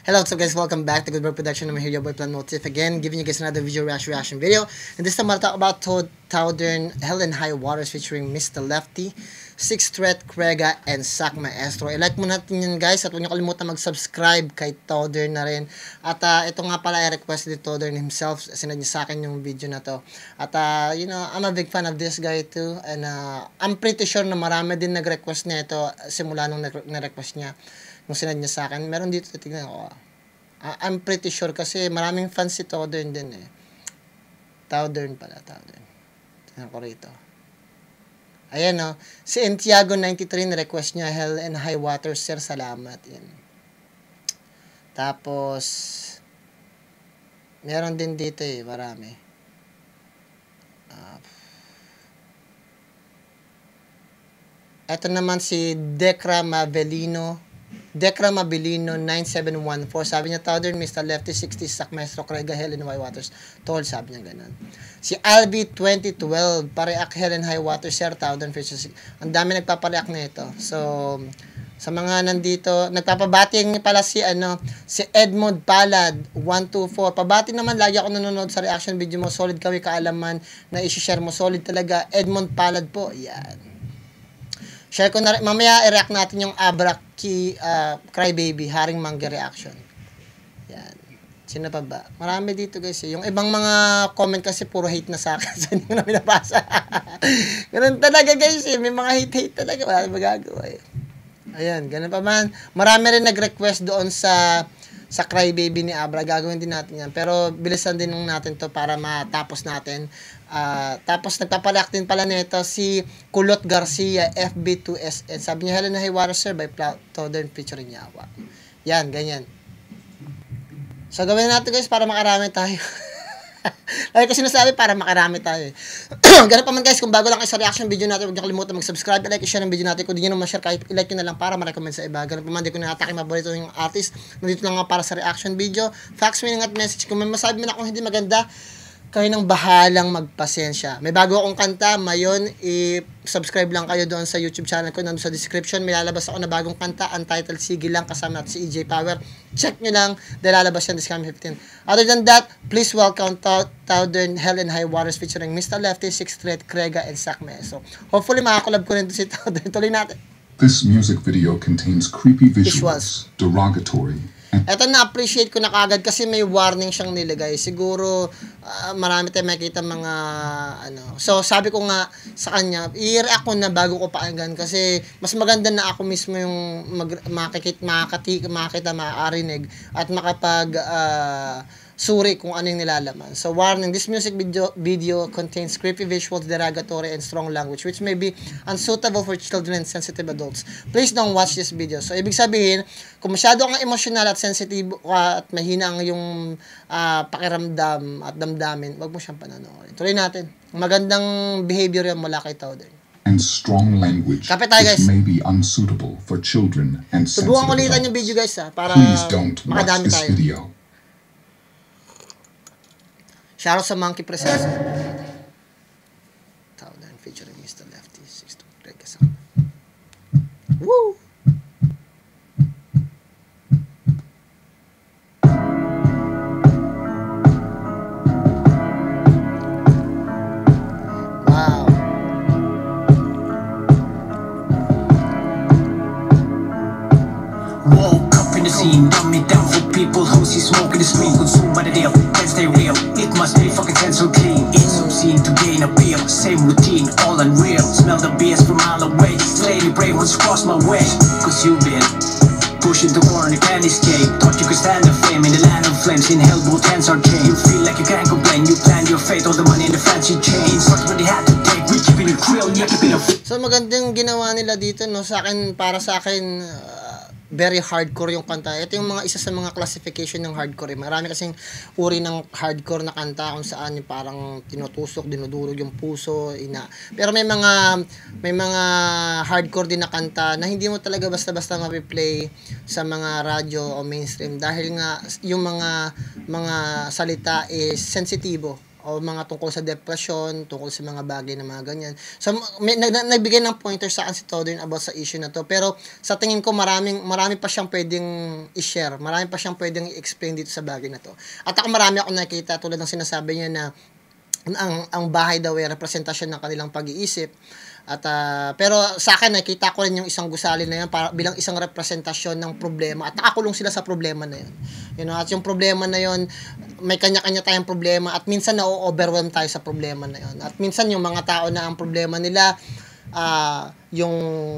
Hello, so guys, welcome back to Good Bird Production. I'm here, your boy Plan Motif again, giving you guys another visual reaction video. And this time I'll talk about Southern Hell and High Waters featuring Mr. Lefty, Six Threat, Krega, and Sak Maestro. I-like mo natin yun guys, at huwag niyo kalimutan mag-subscribe kay Southern na rin. At ito nga pala i-request ni Southern himself, sinad niya sa akin yung video na to. At you know, I'm a big fan of this guy too. And I'm pretty sure na marami din nag-request na ito simula nung na-request niya. Nung sinad niya sa akin, meron dito, tignan ko. I'm pretty sure kasi maraming fans si Southern din eh. Southern pala, Southern. Tignan ko rito. Ayan o, si Entiago 93 na-request niya, Hell and High Waters, sir, salamat. Yan. Tapos, meron din dito eh, marami. Ito naman si Decra Mabilino 9714. Sabi niya, Southern, Mr. Lefty, 60, Sak Maestro, Krega, Hell and High Waters. Tol, sabi niya ganun. Si Albi 2012, pareak Hell and High Waters, Sir, Southern, ang dami nagpapareak na ito. So, sa mga nandito, nagpapabating pala si Edmond Palad 124. Pabati naman, lagi ako nanonood sa reaction video mo. Solid kami kaalaman na i-share mo. Solid talaga. Edmond Palad po. Yan. Share ko na rin. Mamaya i-react natin yung Abraki Crybaby, Haring Manga reaction. Yan. Sino pa ba? Marami dito guys eh. Yung ibang mga comment kasi puro hate na sa akin. So hindi ko na pinapasa. Ganun talaga guys eh. May mga hate talaga. Wala na magagawa eh. Ayan. Ganun pa man. Marami rin nag-request doon sa Crybaby ni Abra. Gagawin din natin yan. Pero bilisan din natin to para matapos natin. Tapos nagpapalak din pala nito si Kulot Garcia FB2SN. Sabi niya, Hell and High Waters, sir, by Southern featuring Yawa. Yan, ganyan. So gawin natin guys para makarami tayo. Lagi ko sinasabi para makarami tayo. Ganun pa man guys, kung bago lang kayo sa reaction video natin, huwag niyo kalimutan mag-subscribe, like, i-share ang video natin. Kung di nyo naman share, kahit i-like nyo na lang para ma-recommend sa iba. Ganun pa man, di ko nakatake maborito yung artist. Nandito lang nga para sa reaction video. Facts, meaning at message. Kung may masabi mo na kung hindi maganda, kayo nang bahalang magpasensya. May bago akong kanta, mayon, i-subscribe lang kayo doon sa YouTube channel ko, nandun sa description, may lalabas ako na bagong kanta, untitled, sige lang, kasama natin si EJ Power. Check nyo lang, dahil lalabas yan this coming 15. Other than that, please welcome Southern Hell and High Waters featuring Mr. Lefty, Six Threat, Krega, and Sak Maestro. Hopefully, makakolab ko rin si Southern. Tuloy natin. This music video contains creepy visuals, derogatory. Eto, na-appreciate ko na kagad kasi may warning siyang nilagay. Siguro, marami tayong makikita mga, So, sabi ko nga sa kanya, i-react ko na bago ko pakinggan kasi mas maganda na ako mismo yung makakita, maarinig at suri kung ano yung nilalaman. So, warning, this music video contains creepy visuals, derogatory, and strong language which may be unsuitable for children and sensitive adults. Please don't watch this video. So, ibig sabihin, kung masyado kang emotional at sensitive at mahina ang yung pakiramdam at damdamin, wag mo siyang panonoorin. Tuloy natin. Magandang behavior yan mula kay Southern. And strong language Kapit tayo, guys. which may be unsuitable for children and sensitive Subukan ko ulitan adults. yung video guys para Please don't watch makadami this tayo. video. Shoutout sa Monkey Presence. Southern featuring Mr. Lefty, 6 to Krega. Woo! Wow. Woke up in the scene, dumb me down for people, hosey smoking the screen, consumed by the deal, can't stay real, it must be fucking sense so clean, it's obscene to gain appeal, same routine, all unreal, smell the BS from a mile away, slowly brain what's crossed my way, cause you've been pushing the corner, can't escape, thought you could stand the fame in the land of flames, in hell both hands are chained, you feel like you can't complain, you plan your fate, all the money in the fancy chains, what's what they had to take, we keeping it real, yeah, keeping it. So magandang ginawa nila dito no, sa akin, para sa akin, very hardcore yung kanta. Ito yung isa sa mga classification ng hardcore. Marami kasing uri ng hardcore na kanta kung saan yung parang tinutusok, dinudurog yung puso, Pero may mga hardcore din na kanta na hindi mo talaga basta-basta ma-play sa mga radyo o mainstream dahil nga yung mga salita is sensitibo. o mga tungkol sa depression, tungkol sa mga bagay na mga ganyan. So, nagbigay ng pointer sa akin si Todorn about sa issue na to. Pero, sa tingin ko, marami pa siyang pwedeng i-share. Marami pa siyang pwedeng i-explain dito sa bagay na to. At ako marami akong nakita, tulad ng sinasabi niya na ang bahay daw ay representasyon ng kanilang pag-iisip. At pero sa akin nakita ko rin yung isang gusali na yan para bilang isang representasyon ng problema at nakakulong sila sa problema na yun. You know, at yung problema na yun, may kanya-kanya tayong problema at minsan na-overwhelm tayo sa problema na yun. At minsan yung mga tao na ang problema nila yung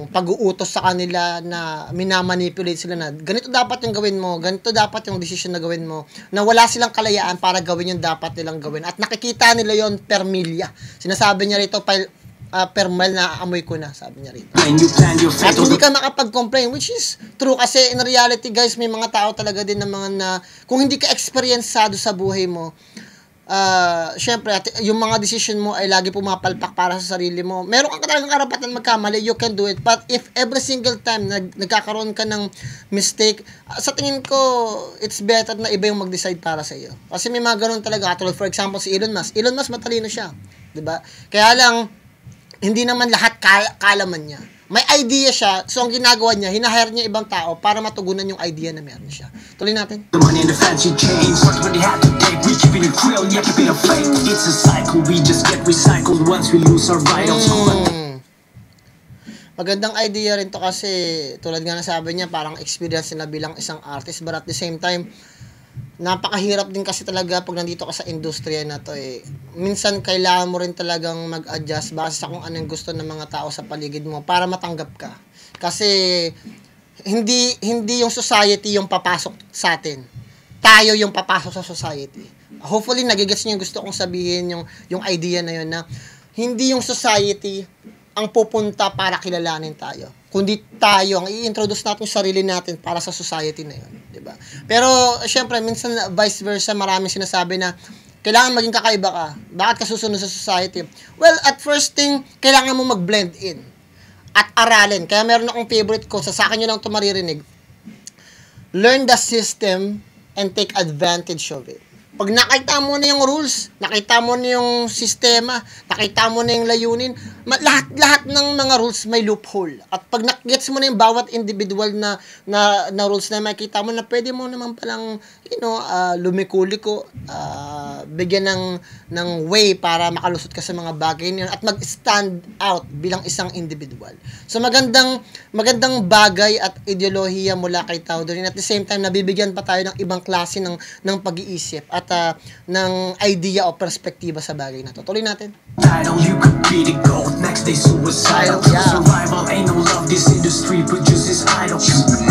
pag-uutos sa kanila na minamanipulate sila na ganito dapat yung gawin mo, ganito dapat yung decision na gawin mo, na wala silang kalayaan para gawin yung dapat nilang gawin. At nakikita nila yon per milya. Sinasabi niya rito, per mile na amoy ko na, sabi niya rito. At hindi ka makapag-complain, which is true kasi in reality guys, may mga tao talaga din na mga na, kung hindi ka experiencado sa buhay mo, syempre, yung mga decision mo ay lagi pumapalpak para sa sarili mo. Meron kang talagang karapatan magkamali, you can do it. But if every single time nagkakaroon ka ng mistake, sa tingin ko, it's better na iba yung mag-decide para sa iyo. Kasi may mga ganun talaga. For example, si Elon Musk. Elon Musk matalino siya. Diba? Kaya lang, hindi naman lahat kalaman niya. May idea siya, so ang ginagawa niya, hinahire niya ibang tao para matugunan yung idea na meron siya. Tuloy natin. The money and the fancy chains, what we have to take, we keep it real, yeah, keep it a fake. It's a cycle, we just get recycled once we lose our vitals. Magandang idea rin to kasi, tulad nga na sabi niya, parang experience nila bilang isang artist, but at the same time, napakahirap din kasi talaga pag nandito ka sa industriya na to eh. Minsan kailangan mo rin talagang mag-adjust base sa kung ano yung gusto ng mga tao sa paligid mo para matanggap ka. Kasi hindi yung society yung papasok sa atin. Tayo yung papasok sa society. Hopefully nagigets niyo yung gusto kong sabihin, yung idea na yun na hindi yung society ang pupunta para kilalanin tayo, kundi tayo ang i-introduce natin yung sarili natin para sa society na yun, di ba? Pero syempre minsan vice versa, maraming sinasabi na kailangan maging kakaiba ka. Bakit ka susunod sa society? Well, at first thing, kailangan mo mag-blend in at aralin. Kaya meron akong favorite ko, sa akin yun lang ito maririnig. Learn the system and take advantage of it. Pag nakita mo na yung rules, nakita mo na yung sistema, nakita mo na yung layunin, lahat ng mga rules may loophole. At pag nakigets mo na yung bawat individual na rules na makita mo na pwede mo naman palang, lumikuliko, bigyan ng way para makalusot ka sa mga bagay niyon at mag-stand out bilang isang individual. So magandang bagay at ideolohiya mula kay Todorn. At the same time, nabibigyan pa tayo ng ibang klase ng pag-iisip at ng idea o perspektiba sa bagay na to. Tuloy natin. Title, you could be the gold, next day suicidal. Yeah. Survival ain't no love, this industry produces idols. Who's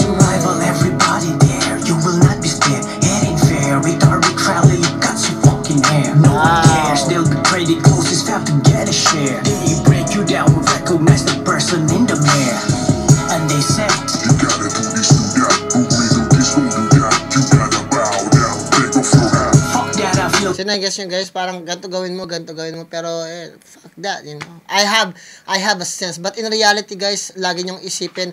your rival? Everybody there, you will not be scared. It ain't fair, with arbitrarily you got your fucking hair. No one cares, they'll betray the closest fam to get a share. They break you down, recognize the person in the mirror. And they say, you gotta do this, do that, do this, do that, you gotta bow down, take a floor out. Fuck that, I feel. So na guess nyo guys, parang ganito gawin mo, pero fuck that, you know. I have a sense, but in reality guys, lagi nyong isipin,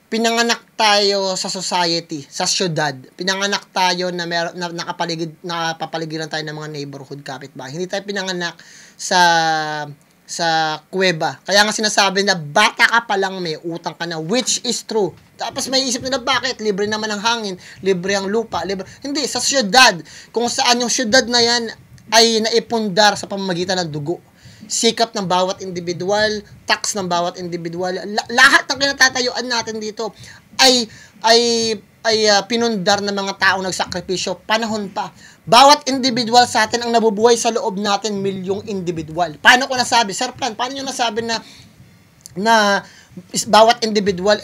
pinanganak tayo sa society, sa syudad. Pinanganak tayo na napapaligiran tayo ng mga neighborhood, kapitbahay. Hindi tayo pinanganak sa kuweba. Kaya nga sinasabi na bata ka pa lang may utang ka na, which is true. Tapos may isip nila, bakit? Libre naman ang hangin, libre ang lupa, libre. Hindi, sa syudad. Kung saan yung syudad na yan ay naipundar sa pamamagitan ng dugo. Sikap ng bawat individual, tax ng bawat individual, lahat ng kinatatayuan natin dito ay pinundar ng mga tao nagsakripisyo, panahon pa. Bawat individual sa atin ang nabubuhay sa loob natin, milyong individual. Paano ko nasabi? Sir Plan, paano nyo nasabi na bawat individual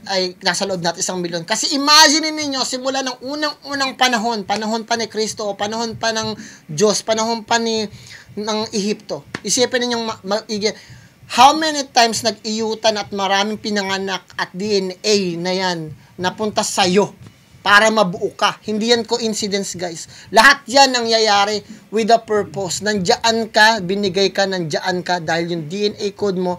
ay nasa loob natin 1 milyon? Kasi imagine niyo simula ng unang panahon pa ni Kristo, o panahon pa ng Diyos, panahon pa ng Ehipto. Isipin ninyong how many times nag-iyutan at maraming pinanganak at DNA na yan napunta sa'yo para mabuo ka. Hindi yan coincidence, guys. Lahat yan nangyayari with a purpose. Nandiyan ka, binigay ka, nandiyan ka dahil yung DNA code mo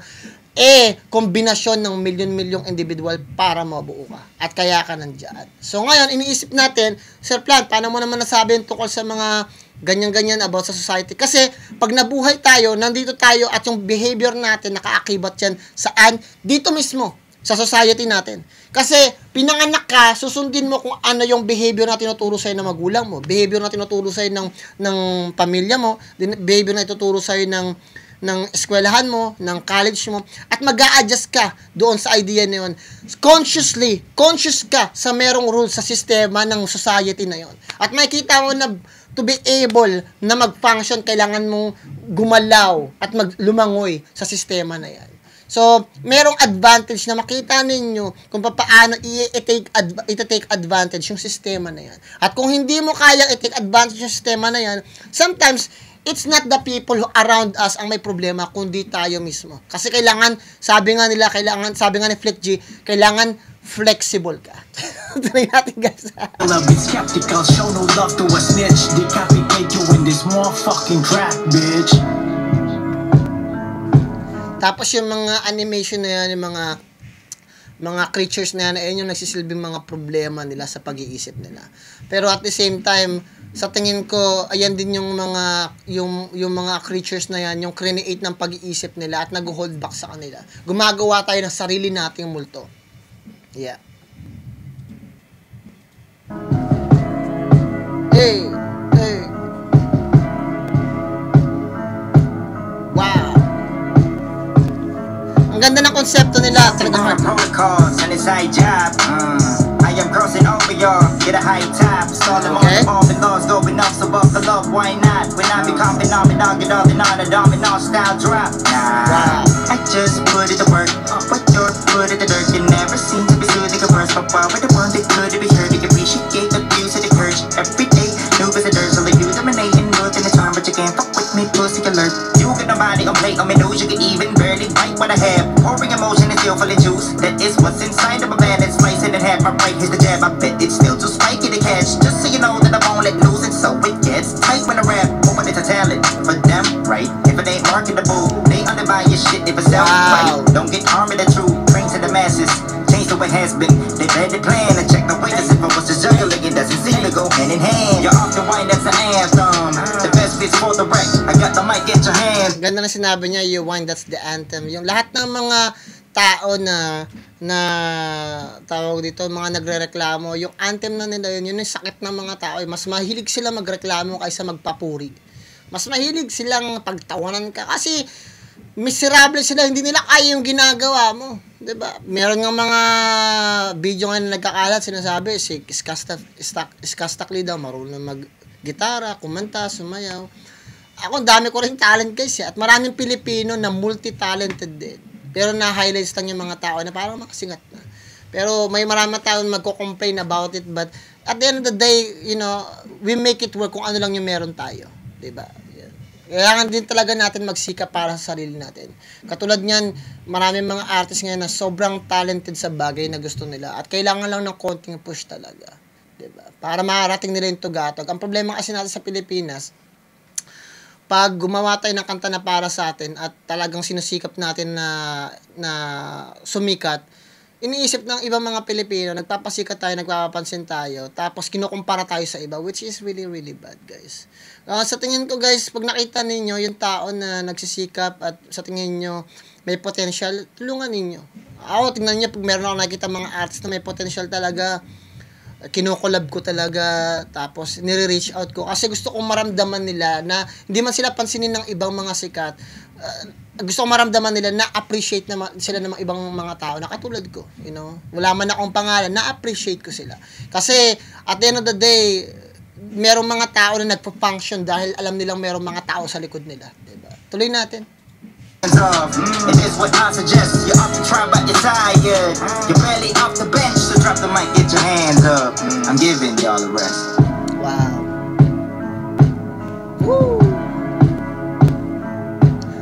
kombinasyon ng milyon-milyong individual para mabuo ka. At kaya ka nandyan. So ngayon, iniisip natin, Sir Plan, paano mo naman nasabi tungkol sa mga ganyan-ganyan about sa society? Kasi pag nabuhay tayo, nandito tayo at yung behavior natin, nakaakibat yan saan? Dito mismo, sa society natin. Kasi pinanganak ka, susundin mo kung ano yung behavior na tinuturo sa'yo ng magulang mo, behavior na tinuturo sa'yo ng pamilya mo, behavior na tinuturo sa'yo ng eskwelahan mo, ng college mo, at mag-a-adjust ka doon sa idea na yun. Conscious ka sa merong rules sa sistema ng society na yun. At makikita mo na to be able na mag-function, kailangan mong gumalaw at lumangoy sa sistema na yan. So, merong advantage na makita ninyo kung paano i-take advantage yung sistema na yan. At kung hindi mo kayang i-take advantage yung sistema na yan, sometimes, it's not the people who around us ang may problema, kundi tayo mismo. Kasi sabi nga ni Flick G, kailangan flexible ka. Tuloy natin, guys. Love is skeptical, show no love to a snitch. Decapitate you in this more fucking crap, bitch. Tapos yung mga animation na yan, yung mga creatures na yan, ayun yung nagsisilbing mga problema nila sa pag-iisip nila. Pero at the same time, sa tingin ko, ayan din yung mga creatures na yan, yung create ng pag-iisip nila at nag-hold back sa kanila. Gumagawa tayo ng sarili nating multo. Yeah. Hey. Wow. Ang ganda ng konsepto nila. Protocols and it's high job. I am crossing over y'all, get a high top. Okay. All the laws going off, so buckle up, why not? When I be comping on me, dog it all in on a domino style drop. Nah, I just put it to work, but you're put it to dirt. You never seem to be soothing a verse, but why would the one that could be heard? You appreciate the views of the curse. Every day, new visitors, so they do dominating, looking the time, but you can't fuck with me, pussy alert. You get nobody on plate on me nose, you can even barely bite what I have. Pouring emotion is still full of juice, that is what's inside of a bad. It's slice it in half, my right, here's the jab, I bet it's still too spiky to catch. Just so you know that I won't let loose, and so it gets tight when I rap. Hoping it's a talent for them, right? If it ain't marketable, they underbuy your shit if it's right. Don't get harmed with the truth, bring to the masses, change the way it has been. They better plan and check the way this if I was just juggling, it doesn't seem to go hand in hand. You're off the wine, that's an anthem. The best fits for the wreck, I got the mic, get your hands. Ganda na sinabi niya, you wine, that's the anthem. Yung lahat ng mga tao na tawag dito, mga nagrereklamo, yung anthem na nila yun yung sakit ng mga tao. Mas mahilig sila magreklamo kaysa magpapuri. Mas mahilig silang pagtawanan ka kasi miserable sila, hindi nila kaya yung ginagawa mo. Diba? Meron nga mga video nga na nagkakalat, sinasabi, si Skastakli daw, marunong mag-gitara, kumanta, sumayaw. Ako, dami ko rin talent guys, at maraming Pilipino na multi-talented din. Pero na-highlights lang yung mga tao na parang makasingat na. Pero may maraming tao magko-complain about it, but at the end of the day, you know, we make it work kung ano lang yung meron tayo. Diba? Kailangan din talaga natin magsikap para sa sarili natin. Katulad niyan, maraming mga artists ngayon na sobrang talented sa bagay na gusto nila at kailangan lang ng konting push talaga. Diba? Para makarating nila yung tugatog. Ang problema kasi natin sa Pilipinas, pag gumawa tayo ng kanta na para sa atin at talagang sinusikap natin na sumikat, iniisip ng ibang mga Pilipino, nagpapasikat tayo, nagpapapansin tayo, tapos kinukumpara tayo sa iba, which is really, really bad, guys. Sa tingin ko, guys, pag nakita ninyo yung tao na nagsisikap at sa tingin nyo may potential, tulungan ninyo. Ako, tingnan nyo, pag meron ako nakikita mga artists na may potential talaga, kinukolab ko talaga, tapos nire-reach out ko kasi gusto kong maramdaman nila na hindi man sila pansinin ng ibang mga sikat, gusto kong maramdaman nila na appreciate na sila ng ibang mga tao na katulad ko, you know, wala man akong pangalan, na appreciate ko sila kasi at the end of the day, merong mga tao na nagpo-function dahil alam nilang merong mga tao sa likod nila, diba? Tuloy natin. It is what I suggest. You're off the try but you're tired. You're barely off the bench, so drop the mic, get your hands up. I'm giving y'all the rest. Wow. Woo.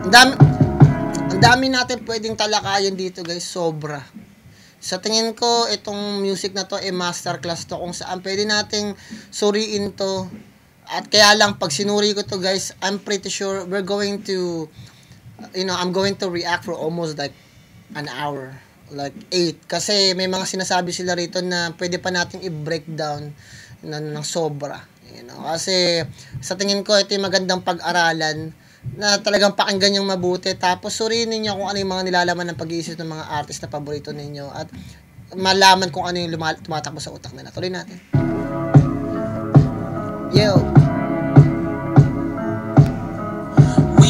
Ang dami natin pwedeng talakayan dito, guys, sobra. Sa tingin ko, itong music na to masterclass to kung saan pwede nating suriin to. At kaya lang pag sinuri ko to, guys, I'm pretty sure we're going to I'm going to react for almost like an hour. Like 8. Kasi may mga sinasabi sila rito na pwede pa natin i-breakdown ng sobra. You know? Kasi sa tingin ko, ito yung magandang pag-aralan na talagang pakinggan yung mabuti. Tapos suriin ninyo kung ano yung mga nilalaman ng pag-iisip ng mga artist na paborito ninyo. At malaman kung ano yung tumatakbo sa utak nila. Tuloy natin. Yo!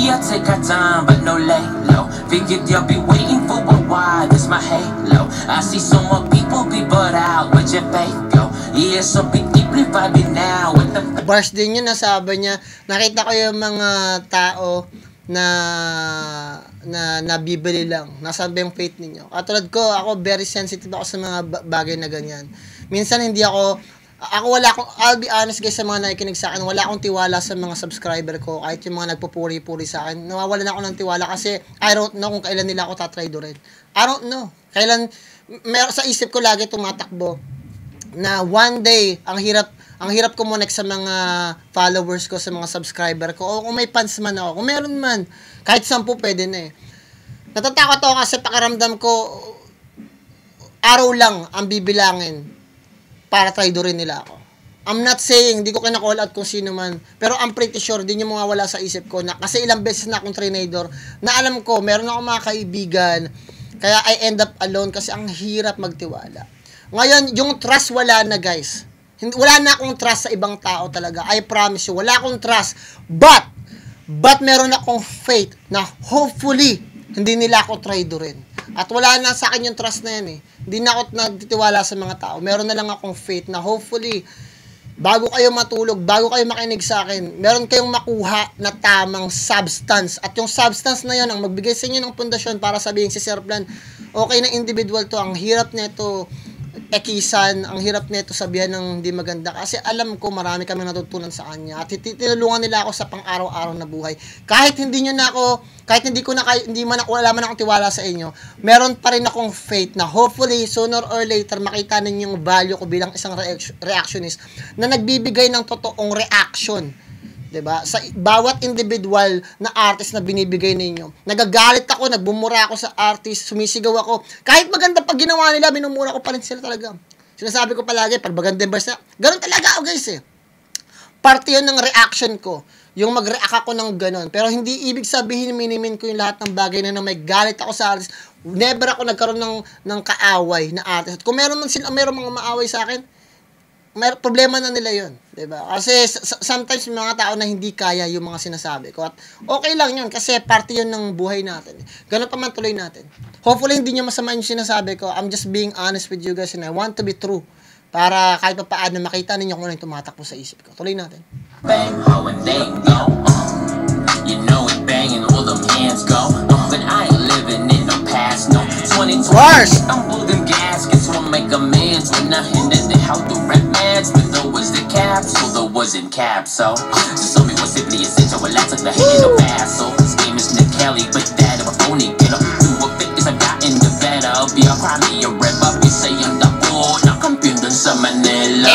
I take our time, but no lay low. Figured you'll be waiting for a while. That's my halo. I see some more people be bought out. Where'd your faith go? Yeah, so be deeply vibing now. With the bars din yun, nasabi niya. Nakita ko yung mga tao na nabibili lang. Nasabi yung faith ninyo. Katulad ko, ako very sensitive ako sa mga bagay na ganyan. Minsan hindi I'll be honest guys sa mga nakikinig sa akin, wala akong tiwala sa mga subscriber ko, kahit yung mga nagpupuri-puri sa akin, nawawalan ako ng tiwala kasi I don't know kung kailan nila ako tatraydorin. I don't know. Kailan, sa isip ko lagi tumatakbo na one day, ang hirap kumonek sa mga followers ko, sa mga subscriber ko, o kung may fans man ako, kung meron man, kahit 10 pwede na eh. Natatakot ako kasi pakiramdam ko, araw lang ang bibilangin para traidorin nila ako. I'm not saying, di ko kinakall out kung sino man, pero I'm pretty sure, di nyo mawawala sa isip ko na, kasi ilang beses na akong trinador, na alam ko, meron ako mga kaibigan, kaya I end up alone kasi ang hirap magtiwala. Ngayon, yung trust wala na guys. Wala na akong trust sa ibang tao talaga. I promise you, wala akong trust. But meron akong faith na hopefully, hindi nila ako traidorin. At wala na sa akin yung trust na yan eh. Hindi na ako nagtitiwala sa mga tao. Meron na lang akong faith na hopefully, bago kayo matulog, bago kayo makinig sa akin, meron kayong makuha na tamang substance. At yung substance na yan, ang magbigay sa inyo ng pundasyon para sabihin si Sir Plan, okay na individual to, ang hirap nito ekisan, ang hirap nito sabihan ng hindi maganda. Kasi alam ko, marami kami natutunan sa kanya. At tinulungan nila ako sa pang-araw-araw na buhay. Kahit hindi nyo na ako, kahit wala man akong tiwala sa inyo, meron pa rin akong faith na hopefully, sooner or later, makita ninyo yung value ko bilang isang reactionist na nagbibigay ng totoong reaction. Diba? Sa bawat individual na artist na binibigay ninyo. Nagagalit ako, nagbumura ako sa artist, sumisigaw ako. Kahit maganda pag ginawa nila, minumura ko pa rin sila talaga. Sinasabi ko palagi, pag maganda yung verse na, ganun talaga ako guys eh. Parte yun ng reaction ko. Yung mag-react ako ng ganun. Pero hindi ibig sabihin, minimin ko yung lahat ng bagay na may galit ako sa artist. Never ako nagkaroon ng kaaway na artist. At kung meron mga maaway sa akin, may problema na nila yun, diba? Kasi sometimes may mga tao na hindi kaya yung mga sinasabi ko at okay lang yun kasi parte yun ng buhay natin. Ganun pa man tuloy natin. Hopefully hindi nyo masama yung sinasabi ko. I'm just being honest with you guys and I want to be true para kahit pa paano makita ninyo kung ano yung tumatakbo sa isip ko. Tuloy natin. bang, how and they go. You know it banging, all them hands go. But I ain't living in the past, no. 2020, I'm building gaskets, so I make amends when I hinted the how to rap mans. But there was the capsule, there wasn't cap, so just tell me what's simply essential. Well, I took the hit in the past, so this game is Nick Kelly, but that of a phony killer. Do a fit is I got in the better. Be a crime, a rep up, you say I'm the bull. Now come dun sa Manila.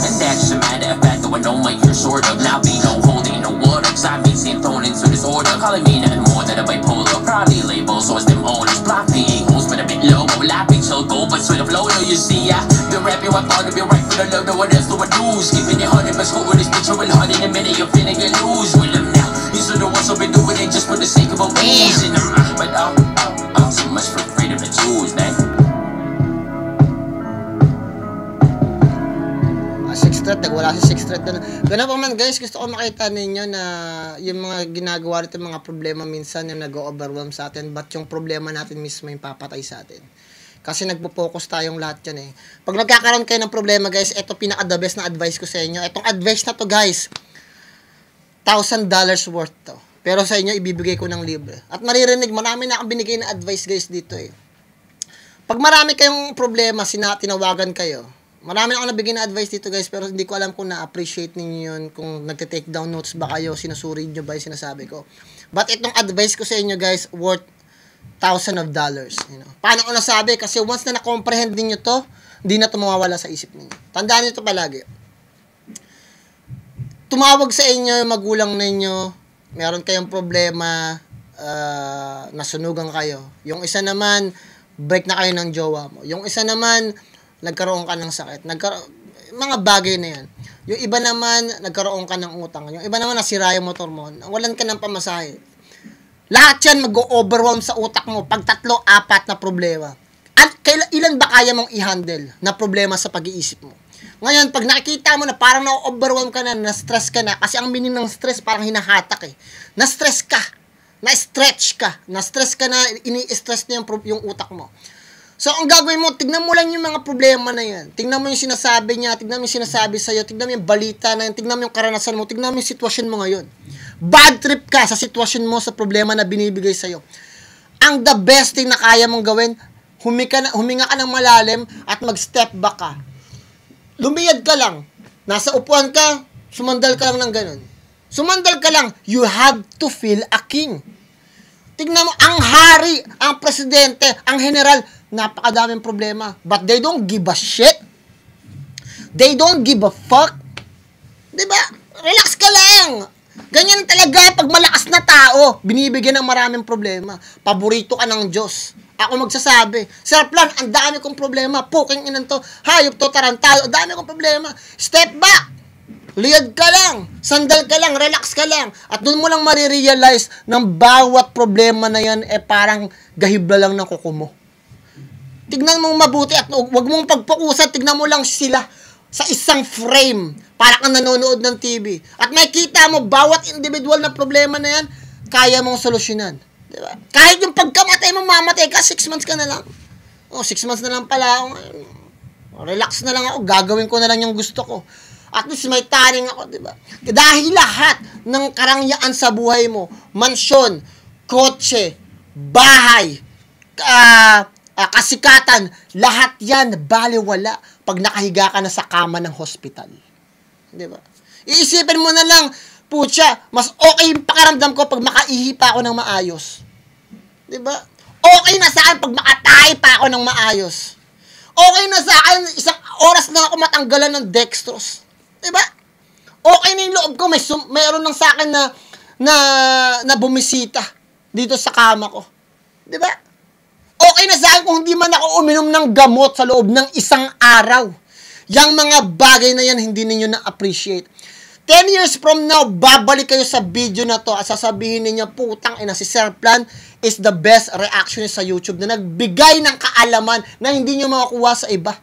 And that's a matter of fact, though I know my ear sort of. Now be no holding no water, cause I mean seeing thrown into disorder. Calling me nothing more than a bipolar. Probably label, so it's them owners. Block me ain't hoes, but a bit low. Laughing so go, but sort of low. No, you see, I been rapping, I thought to be right for the love. No one else, no one lose. Giving it 100, but school with this bitch, real hard in a minute. You're finna get loose with them now. You should know what's up and doing it just for the sake of a reason. But I'm too much for freedom to choose, man. 6 thread, nagwala si 6 thread doon. Ganun pa man guys, gusto ko makita ninyo na yung mga ginagawa rito, mga problema minsan yung nag-overwhelm sa atin, but yung problema natin mismo yung papatay sa atin. Kasi nagpo-focus tayong lahat yan eh. Pag nagkakaroon kayo ng problema guys, ito pinaka-the best na advice ko sa inyo. Itong advice na to guys, $1,000 worth to. Pero sa inyo, ibibigay ko ng libre. At maririnig, marami na akong binigay na advice guys dito eh. Pag marami kayong problema, tinawagan kayo, marami akong nabigyan na advice dito guys, pero hindi ko alam kung na-appreciate ninyo yun, kung nagte-take down notes ba kayo, sinusuri nyo ba yung sinasabi ko. But itong advice ko sa inyo guys, worth $1,000. You know? Paano ko nasabi? Kasi once na na-comprehend ninyo to, hindi na tumawawala sa isip ninyo. Tandaan nyo to palagi. Tumawag sa inyo yung magulang ninyo, meron kayong problema, nasunugan kayo. Yung isa naman, break na kayo ng jowa mo. Yung isa naman, nagkaroon ka ng sakit. Mga bagay na yan. Yung iba naman, nagkaroon ka ng utang. Yung iba naman, nasira yung motor mo. Walan ka ng pamasahe. Lahat yan mag-overwhelm sa utak mo pag 3, 4 na problema. At ilan ba kaya mong i-handle na problema sa pag-iisip mo? Ngayon, pag nakikita mo na parang na-overwhelm ka na, na-stress ka na, kasi ang meaning ng stress parang hinahatak eh. Na-stress ka, na-stretch ka, na-stress ka na, ini-stress na yung utak mo. So, ang gagawin mo, tignan mo lang yung mga problema na yan. Tignan mo yung sinasabi niya, tignan mo yung sinasabi sa'yo, tignan mo yung balita na yan, tignan mo yung karanasan mo, tignan mo yung sitwasyon mo ngayon. Bad trip ka sa sitwasyon mo, sa problema na binibigay sa'yo. Ang the best thing na kaya mong gawin, huminga ka ng malalim at mag-step back ka. Lumiyad ka lang. Nasa upuan ka, sumandal ka lang ng ganun. Sumandal ka lang. You have to feel a king. Tignan mo, ang hari, ang presidente, ang general, napakadaming problema. But they don't give a shit. They don't give a fuck. Diba? Relax ka lang. Ganyan talaga pag malakas na tao, binibigyan ng maraming problema. Paborito ka ng Diyos. Ako magsasabi, Sir Plan, ang dami kong problema. Puking inan to, hayop to, tarantado, ang dami kong problema. Step back. Liyad ka lang. Sandal ka lang. Relax ka lang. At doon mo lang marirealize ng bawat problema na yan parang gahibla lang ng kuko mo. Tignan mong mabuti at huwag mong pagpukusan. Tignan mo lang sila sa isang frame. Para kang nanonood ng TV. At makikita mo, bawat individual na problema na yan, kaya mong solusyonan. Diba? Kahit yung pagkamatay mo, mamatay ka, 6 months ka na lang. 6 months na lang pala ako. Relax na lang ako. Gagawin ko na lang yung gusto ko. At least may taring ako, diba? Dahil lahat ng karangyaan sa buhay mo, mansyon, kotse, bahay, kasikatan, lahat yan, baliwala pag nakahiga ka na sa kama ng hospital. Diba? Iisipin mo na lang, putya, mas okay yung pakiramdam ko pag makaihi pa ako ng maayos. Diba? Okay na sa akin pag makatahi pa ako ng maayos. Okay na sa akin, isang oras na ako matanggalan ng dextrose. Diba? Okay na yung loob ko, mayroon lang sa akin na bumisita dito sa kama ko. Diba? Okay na sa akin kung hindi man ako uminom ng gamot sa loob ng isang araw. Yang mga bagay na yan, hindi ninyo na-appreciate. 10 years from now, babalik kayo sa video na to at sasabihin ninyo, putang ina, si Sir Plan is the best reactionist sa YouTube na nagbigay ng kaalaman na hindi nyo makakuha sa iba.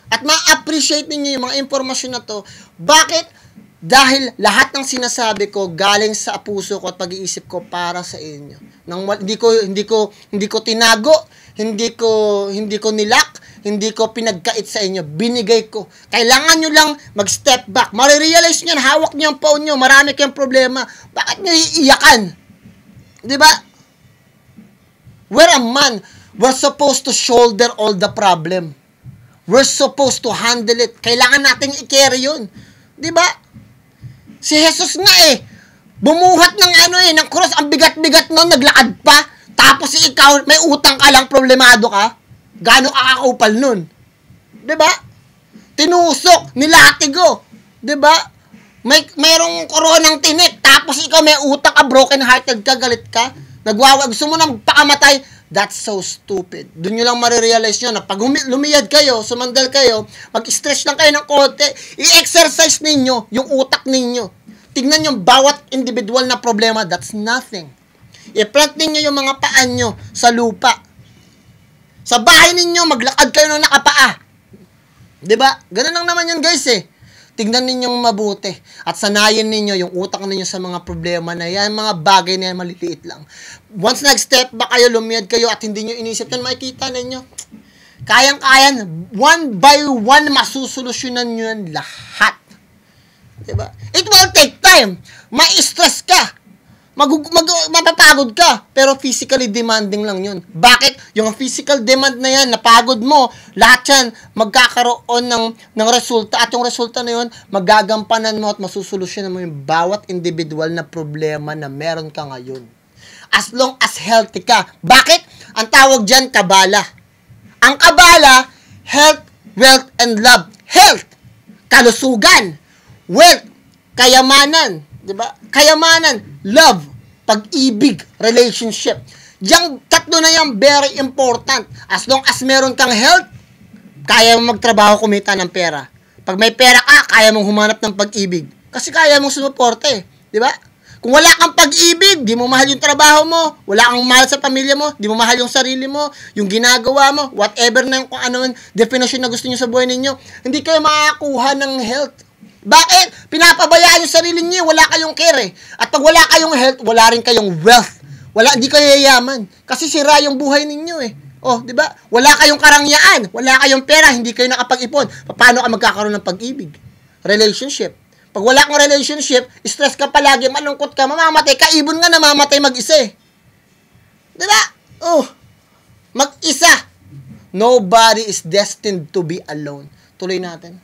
At ma-appreciate ninyo yung mga informasyon na to. Bakit? Dahil lahat ng sinasabi ko galing sa puso ko at pag-iisip ko para sa inyo. Hindi ko tinago, hindi ko nilak, hindi ko pinagkait sa inyo, binigay ko. Kailangan nyo lang mag-step back. Marirealize nyo, hawak nyo ang phone nyo, marami kayong problema. Bakit nyo iiyakan? Diba? We're a man. We're supposed to shoulder all the problem. We're supposed to handle it. Kailangan natin i-carry yun. Diba? Si Jesus nga bumuhat ng cross, ang bigat-bigat nun, naglakad pa. Tapos ikaw, may utang ka lang, problemado ka. Gano'ng kakakupal nun? Diba? Tinusok, nilatigo. Diba? Mayroong koronang tinik, tapos ikaw may utang ka, broken hearted ka, galit ka, gusto mo na magpakamatay. That's so stupid. Doon nyo lang marirealize nyo na pag lumiyad kayo, sumandal kayo, mag-stretch lang kayo ng konti, i-exercise ninyo yung utak ninyo. Tignan nyo bawat individual na problema, that's nothing. I-plant ninyo yung mga paan nyo sa lupa. Sa bahay ninyo, maglakad kayo ng nakapaa. Diba? Ganun lang naman yun, guys Tignan ninyong mabuti. At sanayin ninyo yung utak ninyo sa mga problema na yan, mga bagay na yan, maliliit lang. Once nag-step back kayo, lumiyad kayo, at hindi nyo inisip yan, makikita ninyo. Kayang-kayan, one by one, masusolusyonan nyo yan lahat. Diba? It will take time. Ma-stress ka. Mapapagod ka, pero physically demanding lang yun. Bakit? Yung physical demand na yan, napagod mo, lahat yan, magkakaroon ng resulta, at yung resulta na yun, magagampanan mo at masusolusyonan mo yung bawat individual na problema na meron ka ngayon. As long as healthy ka. Bakit? Ang tawag dyan, kabala. Ang kabala, health, wealth, and love. Health, kalusugan. Wealth, kayamanan. Diba? Kayamanan, love, pag-ibig, relationship. Yang tatlo na yan, very important. As long as meron kang health, kaya mong magtrabaho, kumita ng pera. Pag may pera ka, kaya mong humanap ng pag-ibig. Kasi kaya mong sumuporte, di ba? Kung wala kang pag-ibig, di mo mahal yung trabaho mo, wala kang mahal sa pamilya mo, di mo mahal yung sarili mo, yung ginagawa mo, whatever na yung kung ano man definition na gusto niyo sa buhay ninyo, hindi kayo makakuha ng health. Bakit? Pinapabayaan yung sarili niyo, wala kayong care eh. At pag wala kayong health, wala rin kayong wealth. Hindi kayo yayaman. Kasi sira yung buhay ninyo eh. Oh, di ba? Wala kayong karangyaan, wala kayong pera, hindi kayo nakapag-ipon. Paano ka magkakaroon ng pag-ibig? Relationship. Pag wala kang relationship, stress ka palagi, malungkot ka, mamamatay ka, ibon nga namamatay mag-isa eh. Diba? Oh, mag-isa. Nobody is destined to be alone. Tuloy natin.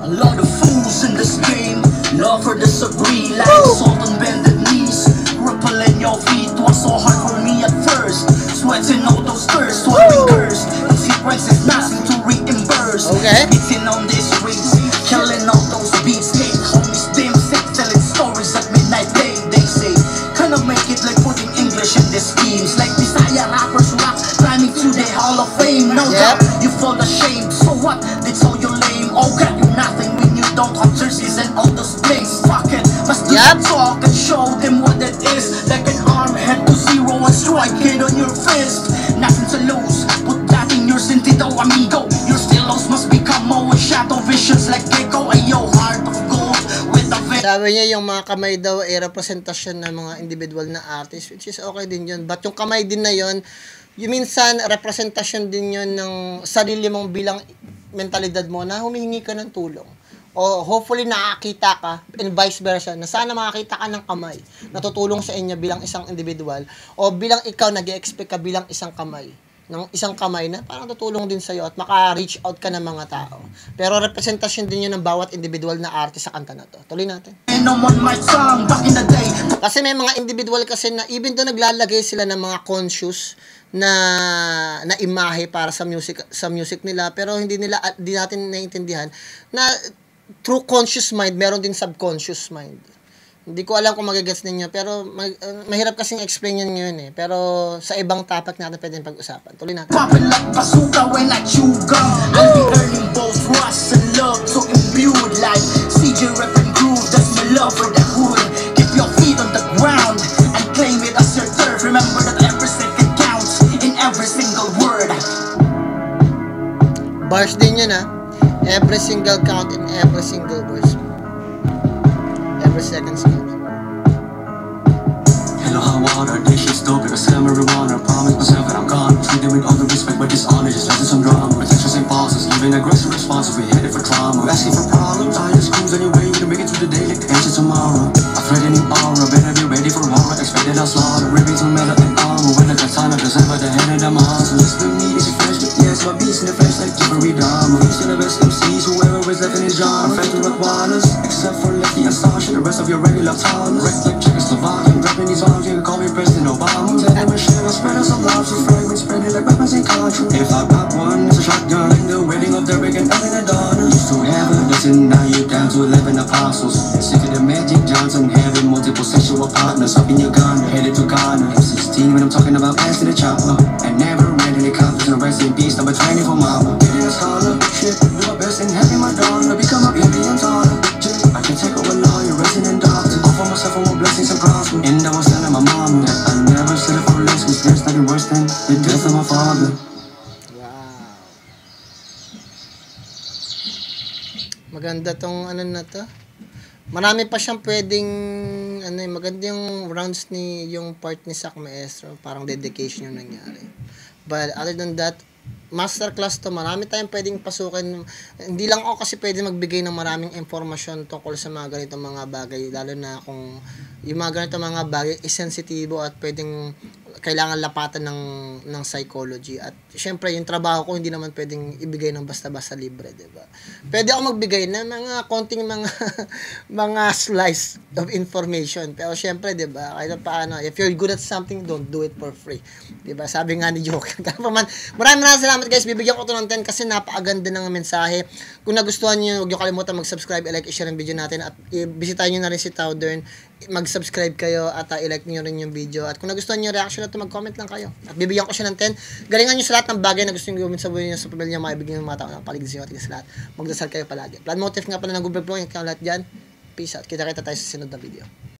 A lot of fools in this game, love or disagree, like salt on bended knees. Ripple in your feet was so hard for me at first. Sweating out those thirsts, swallowing cursed. Consequences nothing to reimburse. Okay. Beating on these streets, killing all those beats. Hate homies, damn sick, telling stories at midnight. They say, kinda make it like putting English in the schemes. Like Bisaya rappers rock, climbing to the Hall of Fame. No doubt, you fall ashamed. So what? That's all you lame. Oh, got you nothing when you don't have jerseys and all those things. Fuck it, must do talk and show them what it is. Like an arm head to zero and strike it on your fist. Nothing to lose, put that in your sentido, amigo. Your still lost must become more shadow visions like Gecko. Ayo, heart of gold with a vein. Sabi niya yung mga kamay daw ay representasyon ng mga individual na artist, which is okay din yun. But yung kamay din na yun, yung minsan representasyon din yun ng sarili mong bilang mentalidad mo na humihingi ka ng tulong. O hopefully nakakita ka, and vice versa, na sana makakita ka ng kamay na tutulong sa inyo bilang isang individual, o bilang ikaw nag-expect ka bilang isang kamay, ng isang kamay na parang tutulong din sa'yo at maka-reach out ka ng mga tao. Pero representasyon din yun ng bawat individual na artist sa kanta na to. Tuloy natin. Kasi may mga individual kasi na even though naglalagay sila ng mga conscious na imahe para sa music nila, pero hindi natin naiintindihan na through conscious mind, meron din subconscious mind. Hindi ko alam kung magagets ninyo, pero mahirap kasing explain yun ngayon eh. Pero sa ibang topic natin pwedeng pag-usapan. Tuloy natin. Popping like bazooka when I chew gum. I'll be earning both rust and love to imbued like CJ rap and groove. That's my love for the hood. Keep your feet on the ground and claim it as your turf. Remember that every second counts in every single word. Bars din yun ha. Every single count in every single verse. Every second count. Hello, how water, dishes, dope, because I'm marijuana. Promise myself that I'm gone. Treat them with all the respect, but dishonor just lessons some drama. Pretentious impulses, even aggressive responses. We headed for trauma. Asking for problems, I just cruise on your way to make it through the day like the answer tomorrow. A threatening aura, better be ready for horror. Expected I'll slaughter, ripping some metal and armor. When I got time, I present by the hand of the monster. Just for me, this is fresh, but yes, my beast in the flesh like Jeffrey Dahmer. He's the best MCs, whoever is left in his genre. Fed to rock waters, except for Lefty and Sasha. The rest of your regular towners. Wrecked like Czechoslovakia, dropping these bombs, you can call me President Obama. Tell them to share, I spread us some love, so fragments spreading like weapons in country. If I pop one, it's a shotgun. In the wedding of the Rick and Ellen and Donna. Used to have a dozen, now you down to 11 apostles. Sick of the Magic Johnson, having multiple sexual partners. Up in Uganda, headed to Ghana. M16 when I'm talking about passing the chopper. And never read any copies, and rest in peace, number 20 for mama. Getting a scholar, shit, do my best and having my daughter become a baby and taller. I can take over lawyer, resident doctor. Offer myself for more blessings and prosper. And I was telling my mama that I never settle for less, cause there's nothing worse than the death of my father. Wow. Maganda tong ano na to. Marami pa siyang pwedeng maganda yung rounds ni yung part ni Sak Maestro, parang dedication yung nangyari. But other than that, masterclass to, marami tayong pwedeng pasukin. Hindi lang ako kasi pwede magbigay ng maraming informasyon tungkol sa mga ganitong mga bagay, lalo na kung yung mga ganitong mga bagay is sensitibo at pwedeng kailangan lapatan ng psychology. At syempre, yung trabaho ko hindi naman pwedeng ibigay ng basta-basta libre, 'di ba? Pwede ako magbigay ng mga konting mga mga slice of information. Pero syempre, 'di ba? Kahit paano, if you're good at something, don't do it for free. 'Di ba? Sabi nga ni Joker. Maraming salamat guys. Bibigyan ko 'to ng 10 kasi napakaganda ng mensahe. Kung nagustuhan niyo, huwag niyo kalimutan mag-subscribe, i-like, i-share ang video natin at bisitahin niyo na rin si Towdern. Mag-subscribe kayo at i-like niyo rin yung video. At kung nagustuhan niyo reaction na to, mag-comment lang kayo. At bibigyan ko siya ng 10. Galingan niyo sa lahat ng bagay na gusto niyo gawin sa buhay niyo, sa pamilya, maibigyan ng mga tao ng paligid sa inyo at sa lahat. Magdasal kayo palagi. Plan motive nga pala ng Google Vlog, yung lahat dyan. Peace out. Kita-kita tayo sa sunod na video.